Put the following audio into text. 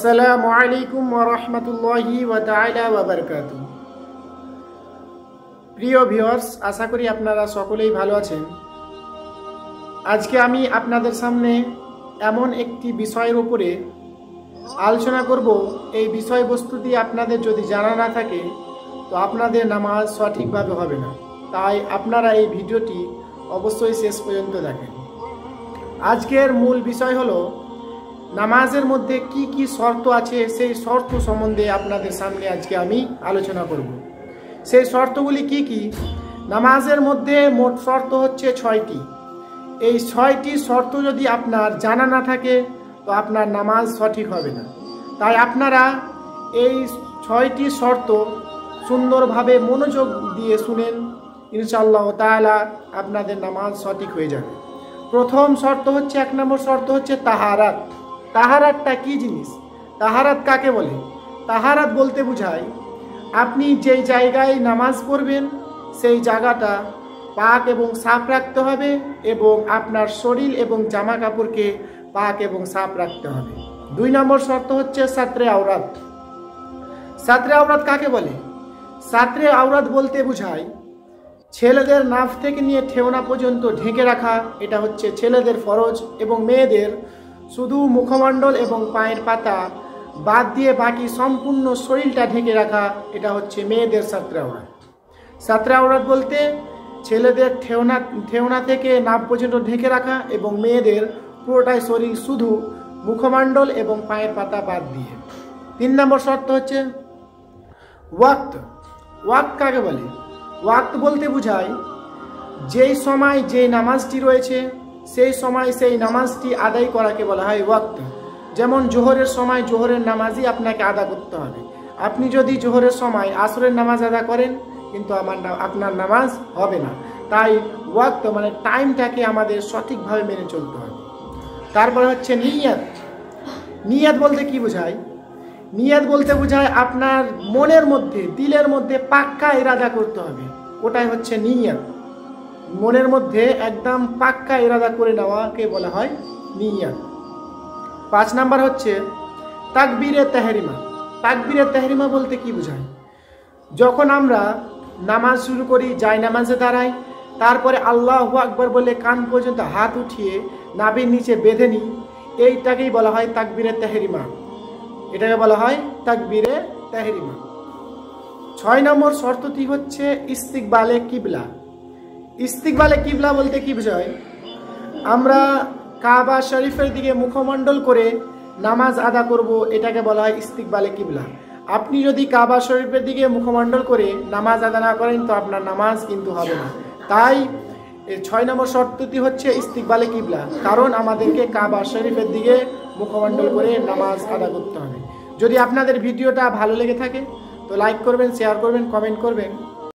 আসসালামু আলাইকুম ওয়া রাহমাতুল্লাহি ওয়া তাআলা ওয়া বারাকাতুহু। প্রিয় ভিউয়ার্স, আশা করি আপনারা সকলেই ভালো আছেন। আজকে আমি আপনাদের সামনে এমন একটি বিষয়ের উপরে আলোচনা করব, এই বিষয়বস্তু দিয়ে আপনাদের যদি জানা না থাকে তো আপনাদের নামাজ সঠিকভাবে হবে না। তাই আপনারা এই ভিডিওটি অবশ্যই শেষ পর্যন্ত দেখেন। আজকের মূল বিষয় হলো নামাজের মধ্যে কি কি শর্ত আছে, সেই শর্ত সম্বন্ধে আপনাদের সামনে আজকে আমি আলোচনা করব। সেই শর্তগুলি কি কি? নামাজের মধ্যে মোট শর্ত হচ্ছে 6টি। এই 6টি শর্ত যদি আপনার জানা না থাকে তো আপনার নামাজ সঠিক হবে না। তাই আপনারা এই 6টি শর্ত সুন্দরভাবে মনোযোগ দিয়ে শুনেন, ইনশাআল্লাহ তাআলা আপনাদের নামাজ সঠিক হয়ে যাবে। প্রথম শর্ত হচ্ছে, 1 নম্বর শর্ত হচ্ছে তাহারাত। তাহারাতটা কি জিনিস? তাহারাত কাকে বলে? তাহারাত বলতে বোঝায় আপনি যেই জায়গায় নামাজ পড়বেন সেই জায়গাটা পাক এবং সাফ রাখতে হবে এবং আপনার শরীর এবং জামা কাপড়কে পাক এবং সাফ রাখতে হবে। 2 নম্বর শর্ত হচ্ছে সাতরে আওরাত। সাতরে আওরাত কাকে বলে? সাতরে আওরাত বলতে বোঝায় ছেলেদের নাভ থেকে নিয়ে ঠেওনা পর্যন্ত ঢেকে রাখা, এটা হচ্ছে ছেলেদের ফরজ, এবং মেয়েদের শুধু মুখমণ্ডল এবং পায়ের পাতা বাদ দিয়ে বাকি সম্পূর্ণ শরীরটা ঢেকে রাখা, এটা হচ্ছে মেয়েদের সাতরে আওরাত। সাতরে আওরাত বলতে ছেলেদের ঠেওনা থেকে নাভ পর্যন্ত ঢেকে রাখা এবং মেয়েদের পুরোটাই শরীর শুধু মুখমণ্ডল এবং পায়ের পাতা বাদ দিয়ে। 3 নম্বর শর্ত হচ্ছে ওয়াক্ত। ওয়াক্ত কাকে বলে? ওয়াক্ত বলতে বোঝায় যেই সময় যেই নামাজটি রয়েছে সেই সময় সেই নামাজটি আদায় করাকে বলা হয় ওয়াক্ত। যেমন জোহরের সময় জোহরের নামাজই আপনাকে আদা করতে হবে। আপনি যদি জোহরের সময় আসরের নামাজ আদা করেন কিন্তু আপনার নামাজ হবে না। তাই ওয়াক্ত মানে টাইমটাকে আমাদের সঠিকভাবে মেনে চলতে হবে। তারপরে হচ্ছে নিয়াত। নিয়াত বলতে কি বোঝায়? নিয়াত বলতে বোঝায় আপনার মনের মধ্যে, দিলের মধ্যে পাক্কা ইরাদা করতে হবে, ওটাই হচ্ছে নিয়াত। মনের মধ্যে একদম পাক্কা ইরাদা করে নেওয়াকে বলা হয় নিয়াত। 5 নাম্বার হচ্ছে তাকবীরে তাহরিমা। তাকবীরে তাহরিমা বলতে কি বোঝায়? যখন আমরা নামাজ শুরু করি, যাই নামাজে দাঁড়াই, তারপরে আল্লাহু আকবার বলে কান পর্যন্ত হাত উঠিয়ে নাভির নিচে বেঁধে নিই, এইটাকেই বলা হয় তাকবীরে তাহরিমা। এটাকে বলা হয় তাকবীরে তাহরিমা। 6 নম্বর শর্তটি হচ্ছে ইস্তিকবালে কিবলা। ইস্তিকবালে কিবলা বলতে কি বোঝায়? আমরা কাবা শরীফের দিকে মুখমণ্ডল করে নামাজ আদা করব, এটাকে বলা হয় ইস্তিকবালে কিবলা। আপনি যদি কাবা শরীফের দিকে মুখমণ্ডল করে নামাজ আদা না করেন তো আপনার নামাজ কিন্তু হবে না। তাই এই 6 নম্বর শর্তটি হচ্ছে ইস্তিকবালে কিবলা, কারণ আমাদেরকে কাবা শরীফের দিকে মুখমণ্ডল করে নামাজ আদা করতে হবে। যদি আপনাদের ভিডিওটা ভালো লেগে থাকে তো লাইক করবেন, শেয়ার করবেন, কমেন্ট করবেন।